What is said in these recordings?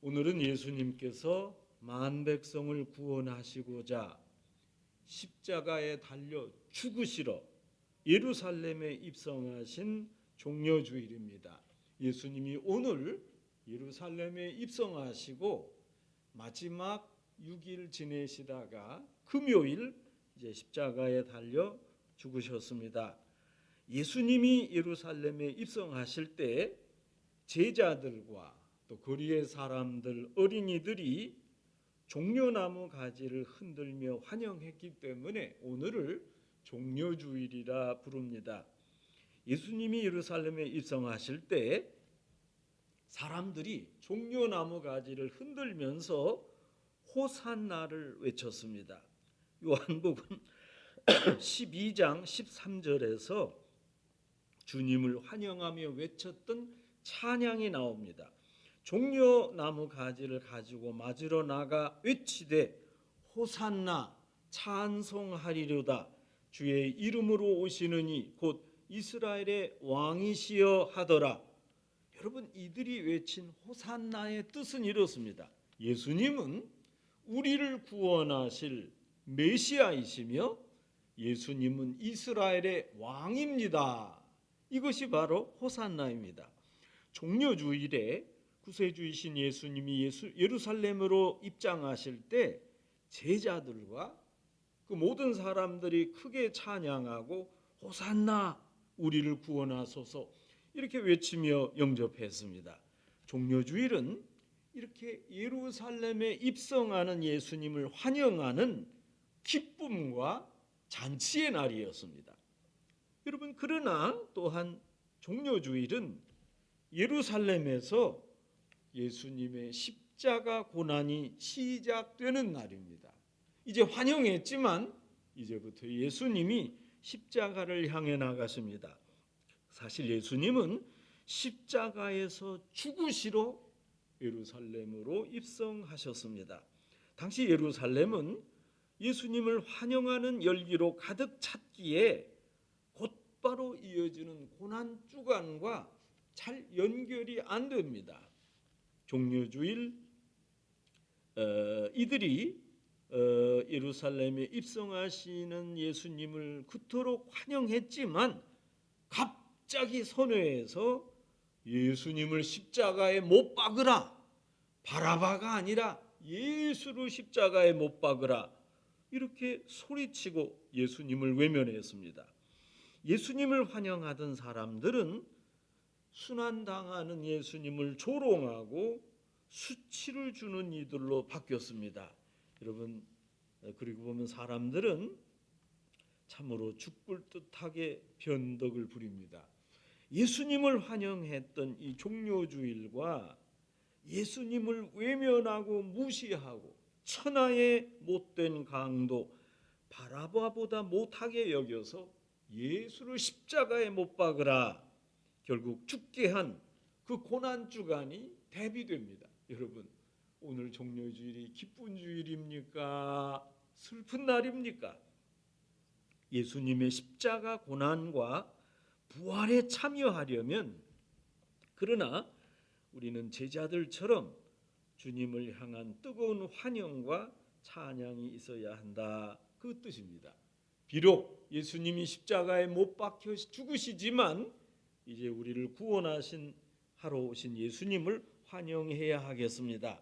오늘은 예수님께서 만 백성을 구원하시고자 십자가에 달려 죽으시러 예루살렘에 입성하신 종려주일입니다. 예수님이 오늘 예루살렘에 입성하시고 마지막 6일 지내시다가 금요일 이제 십자가에 달려 죽으셨습니다. 예수님이 예루살렘에 입성하실 때 제자들과 또 거리의 사람들, 어린이들이 종려나무 가지를 흔들며 환영했기 때문에 오늘을 종려주일이라 부릅니다. 예수님이 예루살렘에 입성하실 때 사람들이 종려나무 가지를 흔들면서 호산나를 외쳤습니다. 요한복음 12장 13절에서 주님을 환영하며 외쳤던 찬양이 나옵니다. 종려나무 가지를 가지고 맞으러 나가 외치되 호산나 찬송하리로다. 주의 이름으로 오시느니 곧 이스라엘의 왕이시여 하더라. 여러분, 이들이 외친 호산나의 뜻은 이렇습니다. 예수님은 우리를 구원하실 메시아이시며 예수님은 이스라엘의 왕입니다. 이것이 바로 호산나입니다. 종려주일에 구세주이신 예수님이 예루살렘으로 입장하실 때 제자들과 그 모든 사람들이 크게 찬양하고 호산나 우리를 구원하소서 이렇게 외치며 영접했습니다. 종려주일은 이렇게 예루살렘에 입성하는 예수님을 환영하는 기쁨과 잔치의 날이었습니다. 여러분, 그러나 또한 종려주일은 예루살렘에서 예수님의 십자가 고난이 시작되는 날입니다. 이제 환영했지만 이제부터 예수님이 십자가를 향해 나가십니다. 사실 예수님은 십자가에서 죽으시러 예루살렘으로 입성하셨습니다. 당시 예루살렘은 예수님을 환영하는 열기로 가득 찼기에 곧바로 이어지는 고난 주간과 잘 연결이 안 됩니다. 종려주일 이들이 예루살렘에 입성하시는 예수님을 그토록 환영했지만 갑자기 선회에서 예수님을 십자가에 못 박으라, 바라바가 아니라 예수를 십자가에 못 박으라 이렇게 소리치고 예수님을 외면했습니다. 예수님을 환영하던 사람들은 순환당하는 예수님을 조롱하고 수치를 주는 이들로 바뀌었습니다. 여러분, 그리고 보면 사람들은 참으로 죽을 듯하게 변덕을 부립니다. 예수님을 환영했던 이 종려주일과 예수님을 외면하고 무시하고 천하의 못된 강도 바라바보다 못하게 여겨서 예수를 십자가에 못 박으라 결국 죽게 한 그 고난 주간이 대비됩니다. 여러분, 오늘 종려주일이 기쁜 주일입니까? 슬픈 날입니까? 예수님의 십자가 고난과 부활에 참여하려면 그러나 우리는 제자들처럼 주님을 향한 뜨거운 환영과 찬양이 있어야 한다. 그 뜻입니다. 비록 예수님이 십자가에 못 박혀 죽으시지만 이제 우리를 구원하신 하러 오신 예수님을 환영해야 하겠습니다.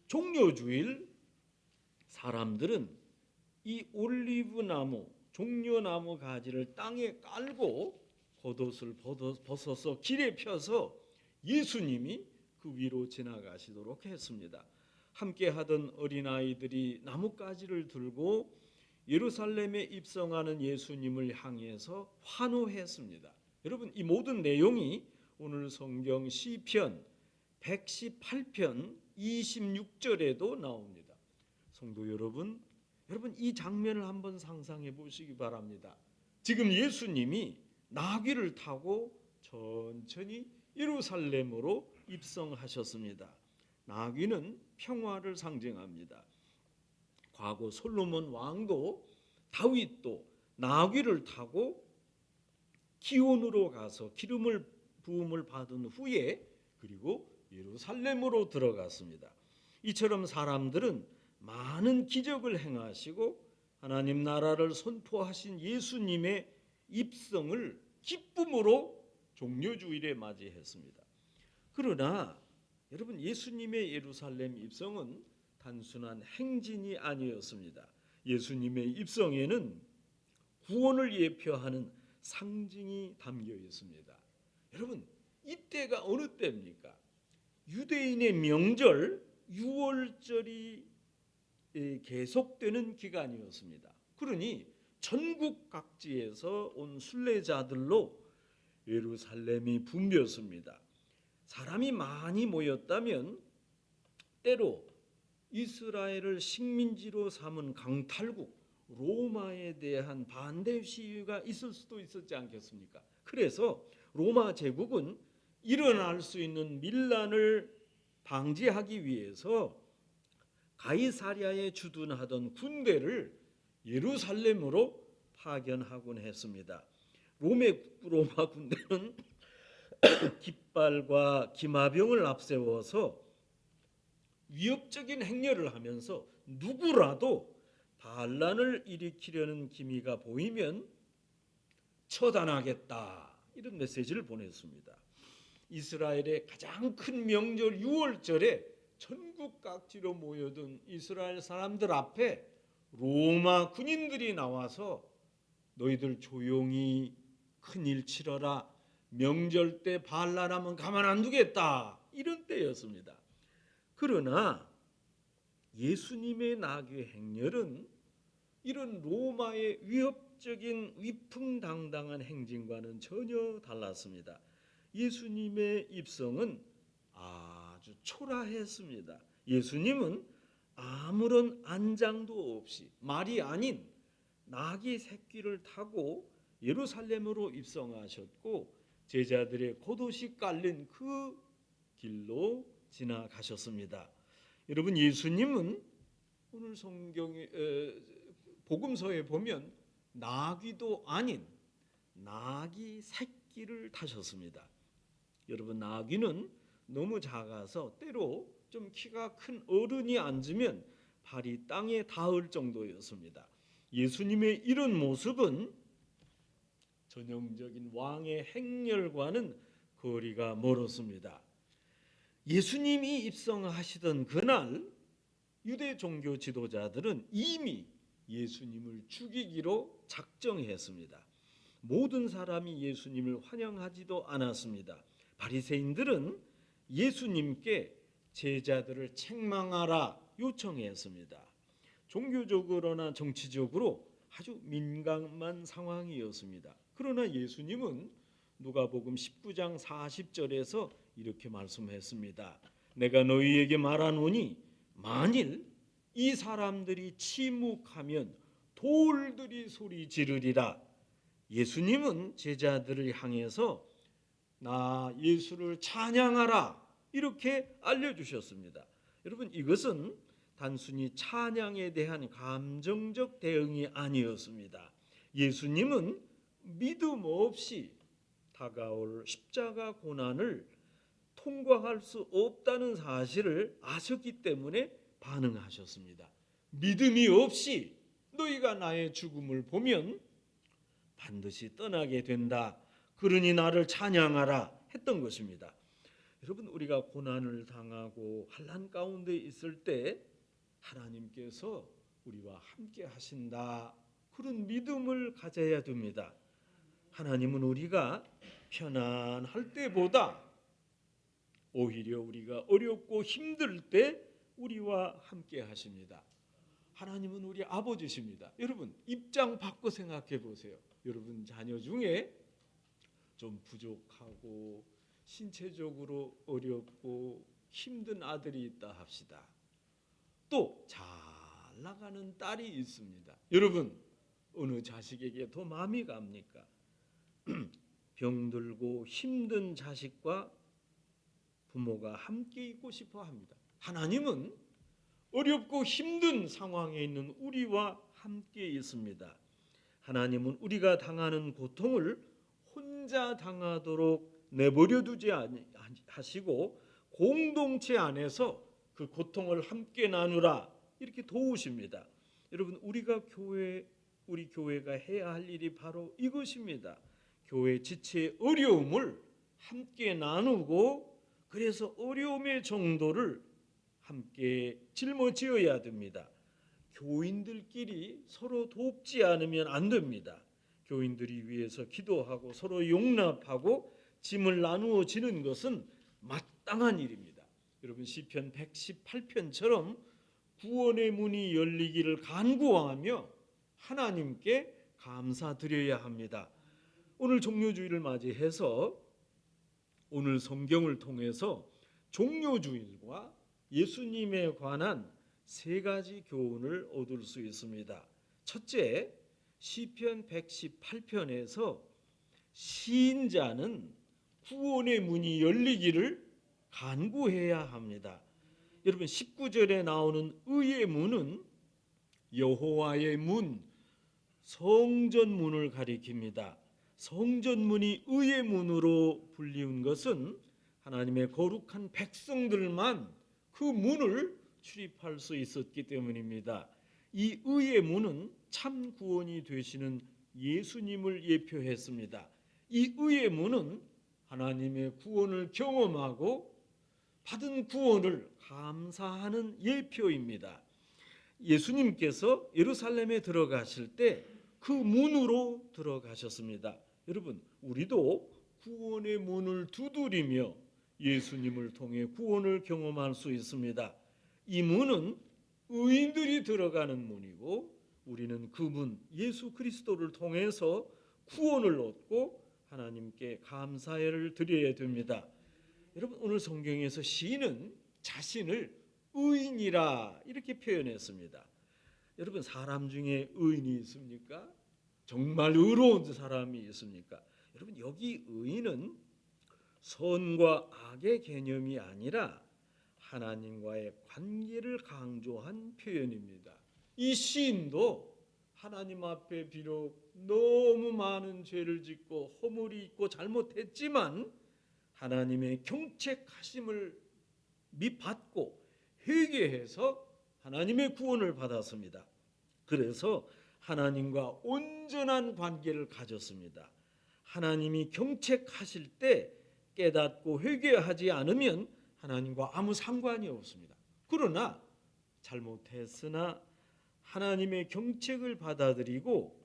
종려주일 사람들은 이 올리브나무, 종려나무 가지를 땅에 깔고 겉옷을 벗어서 길에 펴서 예수님이 그 위로 지나가시도록 했습니다. 함께 하던 어린아이들이 나뭇가지를 들고 예루살렘에 입성하는 예수님을 향해서 환호했습니다. 여러분, 이 모든 내용이 오늘 성경 시편 118편 26절에도 나옵니다. 성도 여러분, 이 장면을 한번 상상해 보시기 바랍니다. 지금 예수님이 나귀를 타고 천천히 예루살렘으로 입성하셨습니다. 나귀는 평화를 상징합니다. 과거 솔로몬 왕도 다윗도 나귀를 타고 기온으로 가서 기름을 부음을 받은 후에 그리고 예루살렘으로 들어갔습니다. 이처럼 사람들은 많은 기적을 행하시고 하나님 나라를 선포하신 예수님의 입성을 기쁨으로 종려주일에 맞이했습니다. 그러나 여러분, 예수님의 예루살렘 입성은 단순한 행진이 아니었습니다. 예수님의 입성에는 구원을 예표하는 상징이 담겨 있습니다. 여러분, 이때가 어느 때입니까? 유대인의 명절 유월절이 계속되는 기간이었습니다. 그러니 전국 각지에서 온 순례자들로 예루살렘이 붐볐습니다. 사람이 많이 모였다면 때로 이스라엘을 식민지로 삼은 강탈국 로마에 대한 반대 시위가 있을 수도 있었지 않겠습니까? 그래서 로마 제국은 일어날 수 있는 밀란을 방지하기 위해서 가이사랴에 주둔하던 군대를 예루살렘으로 파견하곤 했습니다. 로마 군대는 깃발과 기마병을 앞세워서 위협적인 행렬을 하면서 누구라도 반란을 일으키려는 기미가 보이면 처단하겠다, 이런 메시지를 보냈습니다. 이스라엘의 가장 큰 명절 유월절에 전국 각지로 모여든 이스라엘 사람들 앞에 로마 군인들이 나와서 너희들 조용히 큰일 치러라, 명절 때 반란하면 가만 안 두겠다, 이런 때였습니다. 그러나 예수님의 나귀 행렬은 이런 로마의 위협적인 위풍당당한 행진과는 전혀 달랐습니다. 예수님의 입성은 아주 초라했습니다. 예수님은 아무런 안장도 없이 말이 아닌 나귀 새끼를 타고 예루살렘으로 입성하셨고 제자들의 겉옷이 깔린 그 길로 지나가셨습니다. 여러분, 예수님은 오늘 성경의 복음서에 보면 나귀도 아닌 나귀 새끼를 타셨습니다. 여러분, 나귀는 너무 작아서 때로 좀 키가 큰 어른이 앉으면 발이 땅에 닿을 정도였습니다. 예수님의 이런 모습은 전형적인 왕의 행렬과는 거리가 멀었습니다. 예수님이 입성하시던 그날 유대 종교 지도자들은 이미 예수님을 죽이기로 작정했습니다. 모든 사람이 예수님을 환영하지도 않았습니다. 바리새인들은 예수님께 제자들을 책망하라 요청했습니다. 종교적으로나 정치적으로 아주 민감한 상황이었습니다. 그러나 예수님은 누가복음 19장 40절에서 이렇게 말씀했습니다. 내가 너희에게 말하노니 만일 이 사람들이 침묵하면 돌들이 소리 지르리라. 예수님은 제자들을 향해서 나 예수를 찬양하라, 이렇게 알려주셨습니다. 여러분, 이것은 단순히 찬양에 대한 감정적 대응이 아니었습니다. 예수님은 믿음 없이 다가올 십자가 고난을 통과할 수 없다는 사실을 아셨기 때문에 반응하셨습니다. 믿음이 없이 너희가 나의 죽음을 보면 반드시 떠나게 된다. 그러니 나를 찬양하라 했던 것입니다. 여러분, 우리가 고난을 당하고 환난 가운데 있을 때 하나님께서 우리와 함께 하신다, 그런 믿음을 가져야 됩니다. 하나님은 우리가 편안할 때보다 오히려 우리가 어렵고 힘들 때 우리와 함께 하십니다. 하나님은 우리 아버지십니다. 여러분, 입장 바꿔 생각해 보세요. 여러분 자녀 중에 좀 부족하고 신체적으로 어렵고 힘든 아들이 있다 합시다. 또 잘 나가는 딸이 있습니다. 여러분, 어느 자식에게 더 마음이 갑니까? 병들고 힘든 자식과 부모가 함께 있고 싶어 합니다. 하나님은 어렵고 힘든 상황에 있는 우리와 함께 있습니다. 하나님은 우리가 당하는 고통을 혼자 당하도록 내버려 두지 하시고 공동체 안에서 그 고통을 함께 나누라 이렇게 도우십니다. 여러분, 우리 교회가 해야 할 일이 바로 이것입니다. 교회 지체의 어려움을 함께 나누고, 그래서 어려움의 정도를 함께 짊어지어야 됩니다. 교인들끼리 서로 돕지 않으면 안 됩니다. 교인들이 위해서 기도하고 서로 용납하고 짐을 나누어 지는 것은 마땅한 일입니다. 여러분, 시편 118편처럼 구원의 문이 열리기를 간구하며 하나님께 감사드려야 합니다. 오늘 종료주일을 맞이해서 오늘 성경을 통해서 종료주일과 예수님에 관한 세 가지 교훈을 얻을 수 있습니다. 첫째, 시편 118편에서 시인자는 구원의 문이 열리기를 간구해야 합니다. 여러분, 19절에 나오는 의의 문은 여호와의 문, 성전문을 가리킵니다. 성전문이 의의 문으로 불리운 것은 하나님의 거룩한 백성들만 그 문을 출입할 수 있었기 때문입니다. 이 의의 문은 참 구원이 되시는 예수님을 예표했습니다. 이 의의 문은 하나님의 구원을 경험하고 받은 구원을 감사하는 예표입니다. 예수님께서 예루살렘에 들어가실 때 그 문으로 들어가셨습니다. 여러분, 우리도 구원의 문을 두드리며 예수님을 통해 구원을 경험할 수 있습니다. 이 문은 의인들이 들어가는 문이고, 우리는 그 문 예수 그리스도를 통해서 구원을 얻고 하나님께 감사를 드려야 됩니다. 여러분, 오늘 성경에서 시인은 자신을 의인이라 이렇게 표현했습니다. 여러분, 사람 중에 의인이 있습니까? 정말 의로운 사람이 있습니까? 여러분, 여기 의인은 선과 악의 개념이 아니라 하나님과의 관계를 강조한 표현입니다. 이 시인도 하나님 앞에 비록 너무 많은 죄를 짓고 허물이 있고 잘못했지만 하나님의 경책하심을 받고 회개해서 하나님의 구원을 받았습니다. 그래서 하나님과 온전한 관계를 가졌습니다. 하나님이 경책하실 때 깨닫고 회개하지 않으면 하나님과 아무 상관이 없습니다. 그러나 잘못했으나 하나님의 경책을 받아들이고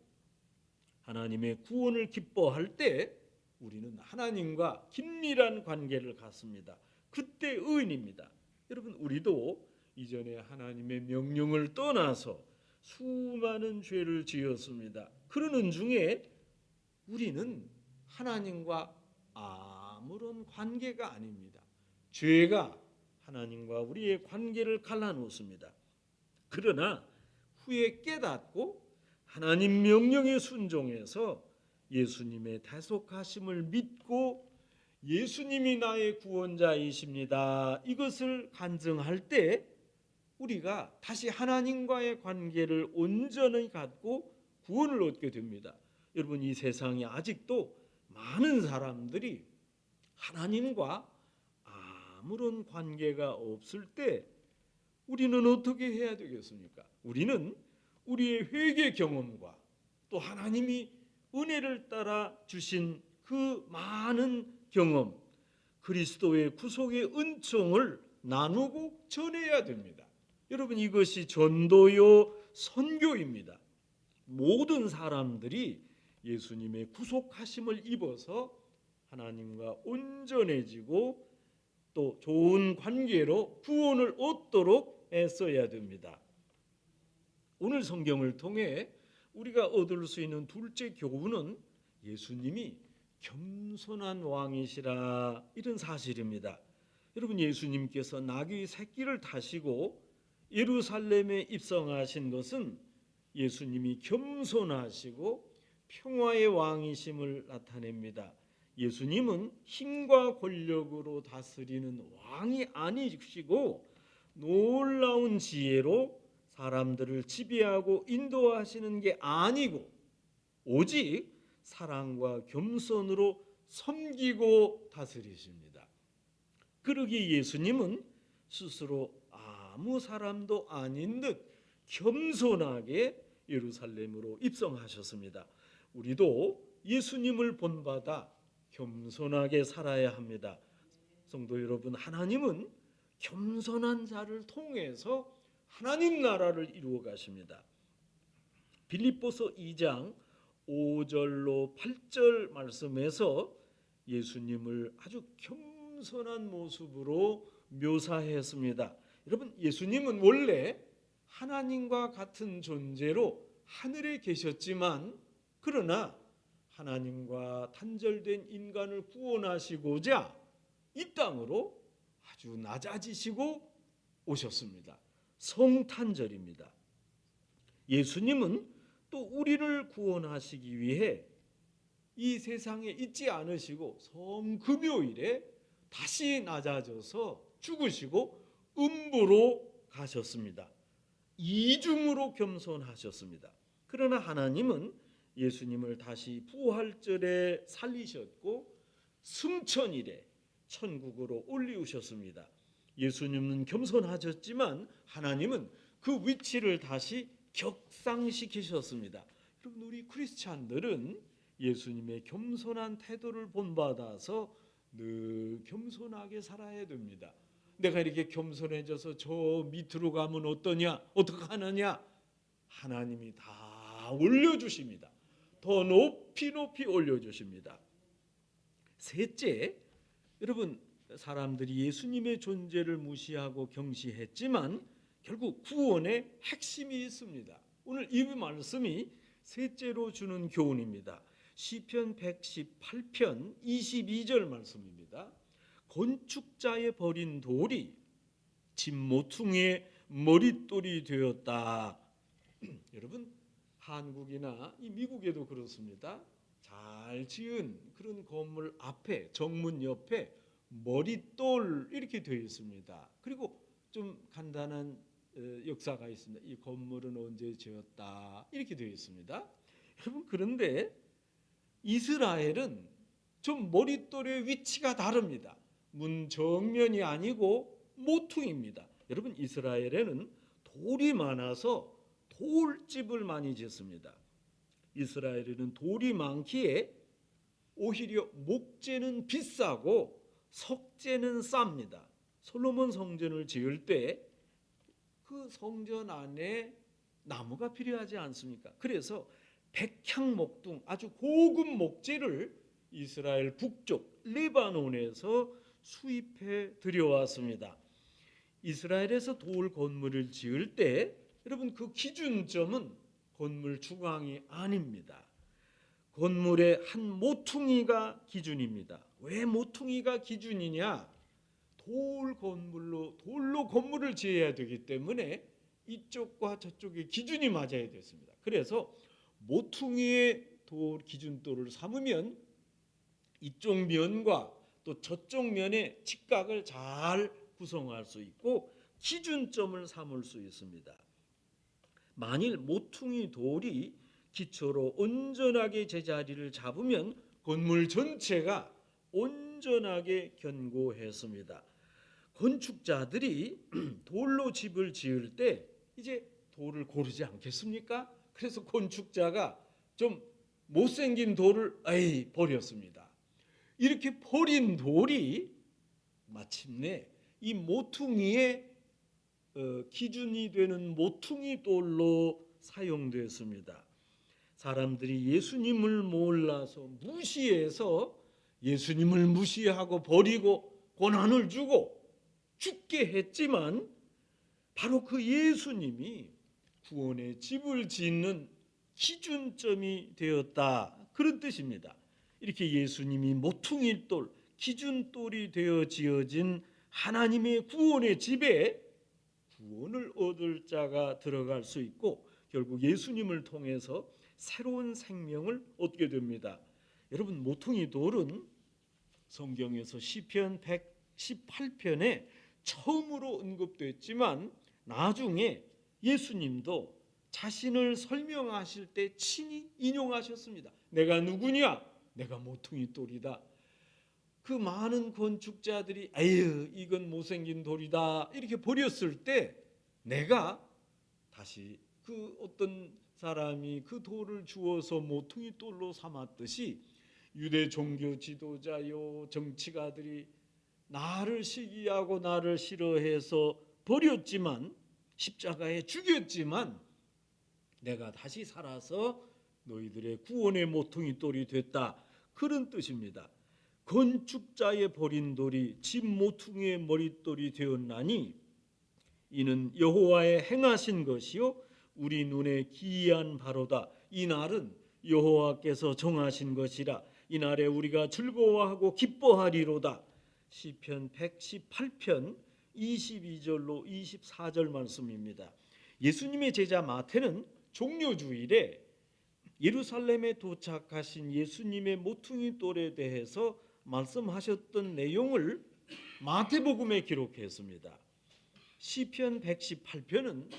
하나님의 구원을 기뻐할 때 우리는 하나님과 긴밀한 관계를 갖습니다. 그때 의인입니다. 여러분, 우리도 이전에 하나님의 명령을 떠나서 수많은 죄를 지었습니다. 그러는 중에 우리는 하나님과 아무런 관계가 아닙니다. 죄가 하나님과 우리의 관계를 갈라놓습니다. 그러나 후에 깨닫고 하나님 명령에 순종해서 예수님의 대속하심을 믿고 예수님이 나의 구원자이십니다, 이것을 간증할 때 우리가 다시 하나님과의 관계를 온전히 갖고 구원을 얻게 됩니다. 여러분, 이 세상에 아직도 많은 사람들이 하나님과 아무런 관계가 없을 때 우리는 어떻게 해야 되겠습니까? 우리는 우리의 회개 경험과 또 하나님이 은혜를 따라 주신 그 많은 경험, 그리스도의 구속의 은총을 나누고 전해야 됩니다. 여러분, 이것이 전도요 선교입니다. 모든 사람들이 예수님의 구속하심을 입어서 하나님과 온전해지고 또 좋은 관계로 구원을 얻도록 애써야 됩니다. 오늘 성경을 통해 우리가 얻을 수 있는 둘째 교훈은 예수님이 겸손한 왕이시라, 이런 사실입니다. 여러분, 예수님께서 나귀 새끼를 타시고 예루살렘에 입성하신 것은 예수님이 겸손하시고 평화의 왕이심을 나타냅니다. 예수님은 힘과 권력으로 다스리는 왕이 아니시고 놀라운 지혜로 사람들을 지배하고 인도하시는 게 아니고 오직 사랑과 겸손으로 섬기고 다스리십니다. 그러기에 예수님은 스스로 아무 사람도 아닌 듯 겸손하게 예루살렘으로 입성하셨습니다. 우리도 예수님을 본받아 겸손하게 살아야 합니다. 성도 여러분, 하나님은 겸손한 자를 통해서 하나님 나라를 이루어 가십니다. 빌립보서 2장 5절로 8절 말씀에서 예수님을 아주 겸손한 모습으로 묘사했습니다. 여러분, 예수님은 원래 하나님과 같은 존재로 하늘에 계셨지만, 그러나 하나님과 단절된 인간을 구원하시고자 이 땅으로 아주 낮아지시고 오셨습니다. 성탄절입니다. 예수님은 또 우리를 구원하시기 위해 이 세상에 있지 않으시고 성금요일에 다시 낮아져서 죽으시고 음부로 가셨습니다. 이중으로 겸손하셨습니다. 그러나 하나님은 예수님을 다시 부활절에 살리셨고 승천일에 천국으로 올리우셨습니다. 예수님은 겸손하셨지만 하나님은 그 위치를 다시 격상시키셨습니다. 여러분, 우리 크리스찬들은 예수님의 겸손한 태도를 본받아서 늘 겸손하게 살아야 됩니다. 내가 이렇게 겸손해져서 저 밑으로 가면 어떠냐? 어떻게 하느냐? 하나님이 다 올려주십니다. 더 높이 높이 올려주십니다. 셋째, 여러분, 사람들이 예수님의 존재를 무시하고 경시했지만 결국 구원의 핵심이 있습니다. 오늘 이 말씀이 셋째로 주는 교훈입니다. 시편 118편 22절 말씀입니다. 건축자의 버린 돌이 집 모퉁이의 머릿돌이 되었다. 여러분, 한국이나 이 미국에도 그렇습니다. 잘 지은 그런 건물 앞에, 정문 옆에 머릿돌 이렇게 되어 있습니다. 그리고 좀 간단한 역사가 있습니다. 이 건물은 언제 지었다 이렇게 되어 있습니다. 여러분, 그런데 이스라엘은 좀 머릿돌의 위치가 다릅니다. 문 정면이 아니고 모퉁입니다. 여러분, 이스라엘에는 돌이 많아서 돌집을 많이 짓습니다. 이스라엘에는 돌이 많기에 오히려 목재는 비싸고 석재는 쌉니다. 솔로몬 성전을 지을 때 그 성전 안에 나무가 필요하지 않습니까? 그래서 백향목등 아주 고급 목재를 이스라엘 북쪽 레바논에서 수입해 들여왔습니다. 이스라엘에서 돌 건물을 지을 때 여러분, 그 기준점은 건물 주광이 아닙니다. 건물의 한 모퉁이가 기준입니다. 왜 모퉁이가 기준이냐? 돌로 건물을 지어야 되기 때문에 이쪽과 저쪽의 기준이 맞아야 됐습니다. 그래서 모퉁이의 돌 기준돌을 삼으면 이쪽 면과 또 저쪽 면의 직각을 잘 구성할 수 있고 기준점을 삼을 수 있습니다. 만일 모퉁이 돌이 기초로 온전하게 제자리를 잡으면 건물 전체가 온전하게 견고했습니다. 건축자들이 돌로 집을 지을 때 이제 돌을 고르지 않겠습니까? 그래서 건축자가 좀 못생긴 돌을 버렸습니다. 이렇게 버린 돌이 마침내 이 모퉁이의 기준이 되는 모퉁이 돌로 사용됐습니다. 사람들이 예수님을 몰라서 무시해서 예수님을 무시하고 버리고 고난을 주고 죽게 했지만 바로 그 예수님이 구원의 집을 짓는 기준점이 되었다, 그런 뜻입니다. 이렇게 예수님이 모퉁이돌, 기준돌이 되어 지어진 하나님의 구원의 집에 구원을 얻을 자가 들어갈 수 있고 결국 예수님을 통해서 새로운 생명을 얻게 됩니다. 여러분, 모퉁이 돌은 성경에서 시편 118편에 처음으로 언급됐지만 나중에 예수님도 자신을 설명하실 때 친히 인용하셨습니다. 내가 누구냐? 내가 모퉁이 돌이다. 그 많은 건축자들이 아유 이건 못생긴 돌이다 이렇게 버렸을 때 내가 다시 그 어떤 사람이 그 돌을 주워서 모퉁이 돌로 삼았듯이 유대 종교 지도자요 정치가들이 나를 시기하고 나를 싫어해서 버렸지만 십자가에 죽였지만 내가 다시 살아서 너희들의 구원의 모퉁이 돌이 됐다. 그런 뜻입니다. 건축자의 버린 돌이 집 모퉁이의 머릿돌이 되었나니 이는 여호와의 행하신 것이요 우리 눈에 기이한 바로다. 이 날은 여호와께서 정하신 것이라 이 날에 우리가 즐거워하고 기뻐하리로다. 시편 118편 22절로 24절 말씀입니다. 예수님의 제자 마태는 종려주일에 예루살렘에 도착하신 예수님의 모퉁이 돌에 대해서 말씀하셨던 내용을 마태복음에 기록했습니다. 시편 118편은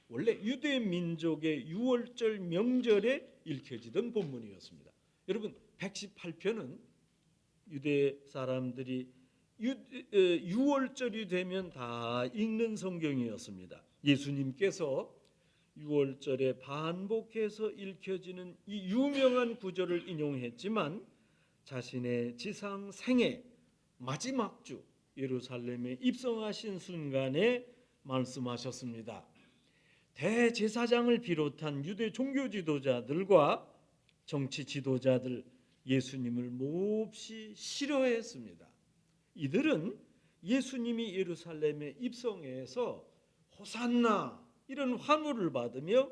원래 유대 민족의 유월절 명절에 읽혀지던 본문이었습니다. 여러분 118편은 유대 사람들이 유월절이 되면 다 읽는 성경이었습니다. 예수님께서 유월절에 반복해서 읽혀지는 이 유명한 구절을 인용했지만 자신의 지상 생애 마지막 주 예루살렘에 입성하신 순간에 말씀하셨습니다. 대제사장을 비롯한 유대 종교 지도자들과 정치 지도자들 예수님을 몹시 싫어했습니다. 이들은 예수님이 예루살렘에 입성해서 호산나 이런 환호를 받으며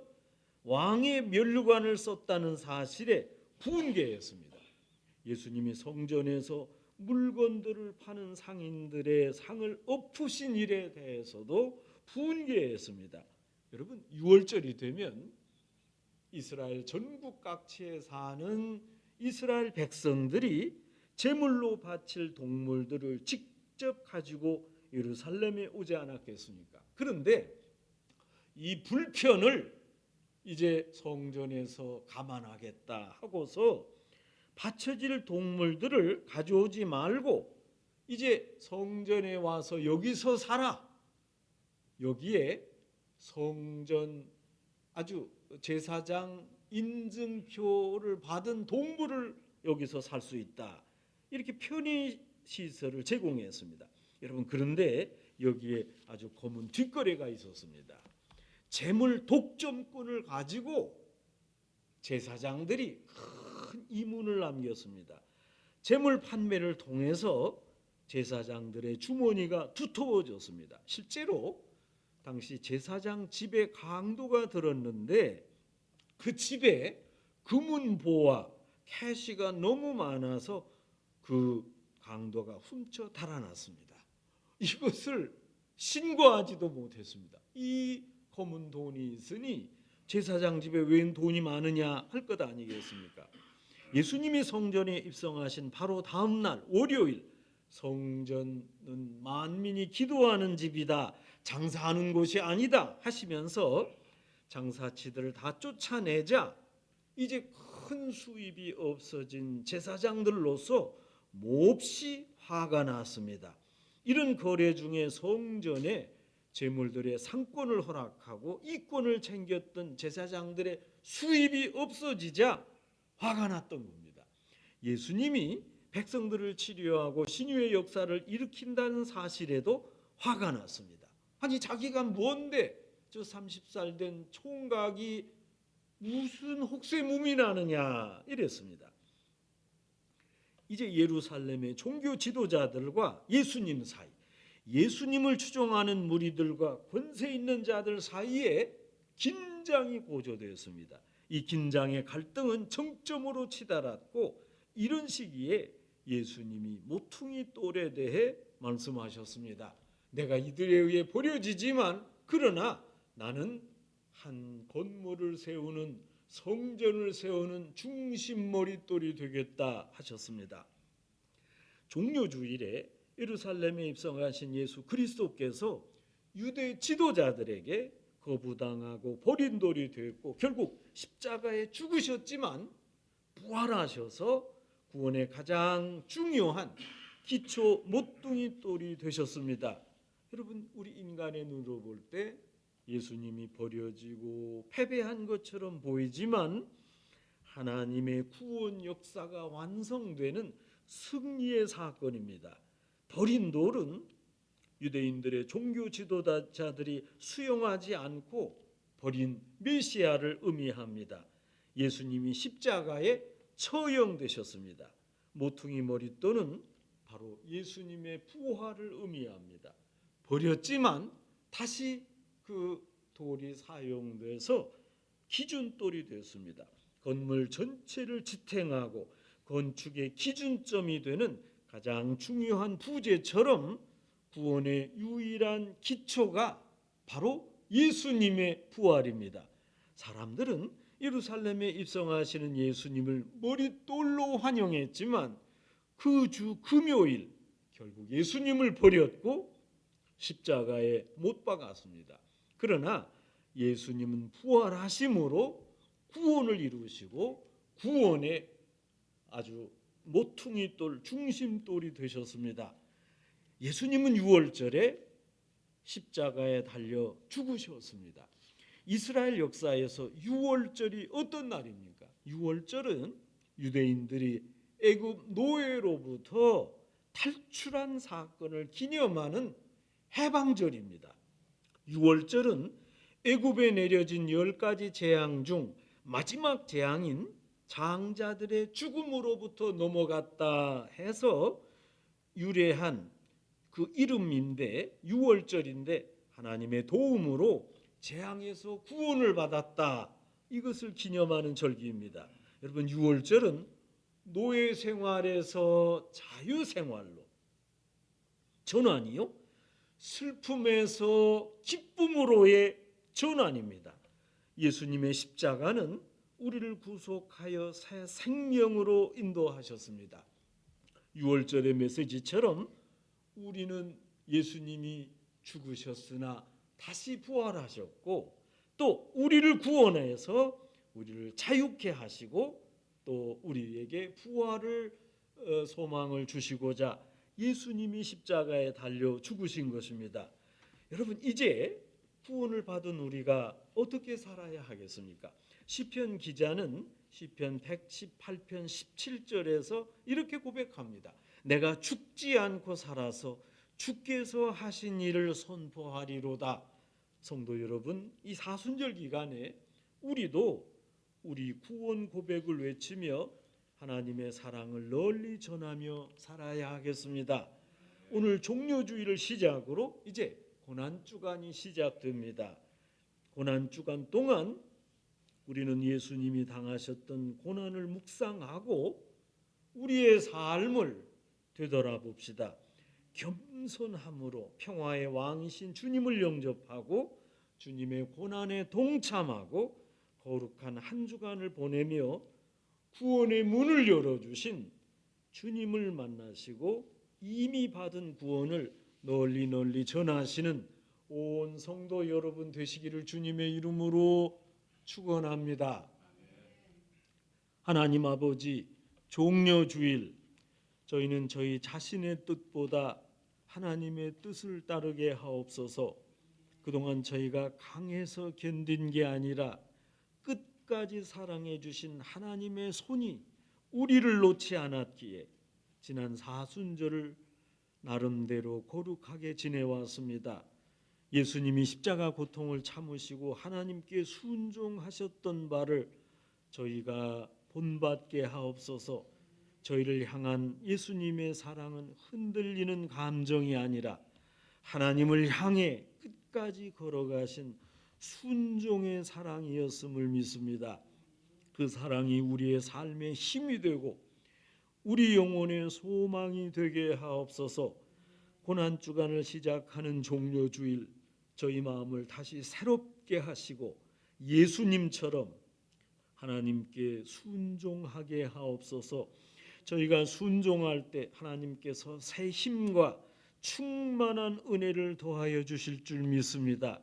왕의 면류관을 썼다는 사실에 분개했습니다. 예수님이 성전에서 물건들을 파는 상인들의 상을 엎으신 일에 대해서도 분개했습니다. 여러분 6월절이 되면 이스라엘 전국 각지에 사는 이스라엘 백성들이 제물로 바칠 동물들을 직접 가지고 예루살렘에 오지 않았겠습니까? 그런데 이 불편을 이제 성전에서 감안하겠다 하고서 바쳐질 동물들을 가져오지 말고 이제 성전에 와서 여기서 살아. 여기에 성전 아주 제사장 인증표를 받은 동물을 여기서 살 수 있다. 이렇게 편의 시설을 제공했습니다. 여러분 그런데 여기에 아주 검은 뒷거래가 있었습니다. 재물 독점권을 가지고 제사장들이 큰 이문을 남겼습니다. 재물 판매를 통해서 제사장들의 주머니가 두터워졌습니다. 실제로 당시 제사장 집에 강도가 들었는데 그 집에 금은보와 캐시가 너무 많아서 그 강도가 훔쳐 달아났습니다. 이것을 신고하지도 못했습니다. 이 검은 돈이 있으니 제사장 집에 웬 돈이 많으냐 할 것 아니겠습니까? 예수님이 성전에 입성하신 바로 다음 날 월요일 성전은 만민이 기도하는 집이다. 장사하는 곳이 아니다 하시면서 장사치들을 다 쫓아내자 이제 큰 수입이 없어진 제사장들로서 몹시 화가 났습니다. 이런 거래 중에 성전에 재물들의 상권을 허락하고 이권을 챙겼던 제사장들의 수입이 없어지자 화가 났던 겁니다. 예수님이 백성들을 치료하고 신유의 역사를 일으킨다는 사실에도 화가 났습니다. 아니 자기가 뭔데 저 30살 된 총각이 무슨 혹세무민이 나느냐 이랬습니다. 이제 예루살렘의 종교 지도자들과 예수님 사이, 예수님을 추종하는 무리들과 권세 있는 자들 사이에 긴장이 고조되었습니다. 이 긴장의 갈등은 정점으로 치달았고 이런 시기에 예수님이 모퉁이 돌에 대해 말씀하셨습니다. 내가 이들에 의해 버려지지만 그러나 나는 한 건물을 세우는 성전을 세우는 중심 머릿돌이 되겠다 하셨습니다. 종려주일에 예루살렘에 입성하신 예수 그리스도께서 유대 지도자들에게 거부당하고 버린 돌이 되었고 결국 십자가에 죽으셨지만 부활하셔서 구원의 가장 중요한 기초 모퉁이 돌이 되셨습니다. 여러분, 우리 인간의 눈으로 볼 때 예수님이 버려지고 패배한 것처럼 보이지만 하나님의 구원 역사가 완성되는 승리의 사건입니다. 버린 돌은 유대인들의 종교 지도자들이 수용하지 않고 버린 메시아를 의미합니다. 예수님이 십자가에 처형되셨습니다. 모퉁이 머릿돌은 바로 예수님의 부활을 의미합니다. 버렸지만 다시 그 돌이 사용돼서 기준돌이 됐습니다. 건물 전체를 지탱하고 건축의 기준점이 되는 가장 중요한 부재처럼 구원의 유일한 기초가 바로 예수님의 부활입니다. 사람들은 예루살렘에 입성하시는 예수님을 머릿돌로 환영했지만 그 주 금요일 결국 예수님을 버렸고 십자가에 못 박았습니다. 그러나 예수님은 부활하심으로 구원을 이루시고 구원의 아주 모퉁이돌, 중심돌이 되셨습니다. 예수님은 유월절에 십자가에 달려 죽으셨습니다. 이스라엘 역사에서 유월절이 어떤 날입니까? 유월절은 유대인들이 애굽 노예로부터 탈출한 사건을 기념하는 해방절입니다. 유월절은 애굽에 내려진 10가지 재앙 중 마지막 재앙인 장자들의 죽음으로부터 넘어갔다 해서 유래한 그 이름인데 유월절인데 하나님의 도움으로 재앙에서 구원을 받았다. 이것을 기념하는 절기입니다. 여러분, 유월절은 노예 생활에서 자유 생활로 전환이요. 슬픔에서 기쁨으로의 전환입니다. 예수님의 십자가는 우리를 구속하여 새 생명으로 인도하셨습니다. 유월절의 메시지처럼 우리는 예수님이 죽으셨으나 다시 부활하셨고 또 우리를 구원해서 우리를 자유케 하시고 또 우리에게 부활을 소망을 주시고자 예수님이 십자가에 달려 죽으신 것입니다. 여러분, 이제 구원을 받은 우리가 어떻게 살아야 하겠습니까? 시편 기자는 시편 118편 17절에서 이렇게 고백합니다. 내가 죽지 않고 살아서 주께서 하신 일을 선포하리로다. 성도 여러분, 이 사순절 기간에 우리도 우리 구원 고백을 외치며 하나님의 사랑을 널리 전하며 살아야 하겠습니다. 오늘 종료주일을 시작으로 이제 고난주간이 시작됩니다. 고난주간 동안 우리는 예수님이 당하셨던 고난을 묵상하고 우리의 삶을 되돌아봅시다. 겸손함으로 평화의 왕이신 주님을 영접하고 주님의 고난에 동참하고 거룩한 한 주간을 보내며 구원의 문을 열어주신 주님을 만나시고 이미 받은 구원을 널리 전하시는 온 성도 여러분 되시기를 주님의 이름으로 축원합니다. 하나님 아버지, 종려주일 저희는 저희 자신의 뜻보다 하나님의 뜻을 따르게 하옵소서. 그동안 저희가 강해서 견딘 게 아니라 끝까지 사랑해 주신 하나님의 손이 우리를 놓지 않았기에 지난 사순절을 나름대로 거룩하게 지내왔습니다. 예수님이 십자가 고통을 참으시고 하나님께 순종하셨던 바를 저희가 본받게 하옵소서. 저희를 향한 예수님의 사랑은 흔들리는 감정이 아니라 하나님을 향해 끝까지 걸어가신 순종의 사랑이었음을 믿습니다. 그 사랑이 우리의 삶의 힘이 되고 우리 영혼의 소망이 되게 하옵소서. 고난주간을 시작하는 종료주일 저희 마음을 다시 새롭게 하시고 예수님처럼 하나님께 순종하게 하옵소서. 저희가 순종할 때 하나님께서 새 힘과 충만한 은혜를 더하여 주실 줄 믿습니다.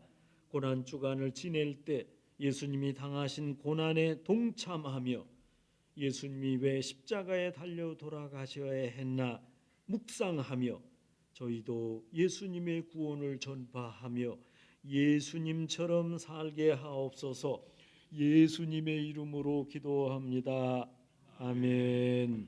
고난주간을 지낼 때 예수님이 당하신 고난에 동참하며 예수님이 왜 십자가에 달려 돌아가셔야 했나 묵상하며 저희도 예수님의 구원을 전파하며 예수님처럼 살게 하옵소서. 예수님의 이름으로 기도합니다. 아멘.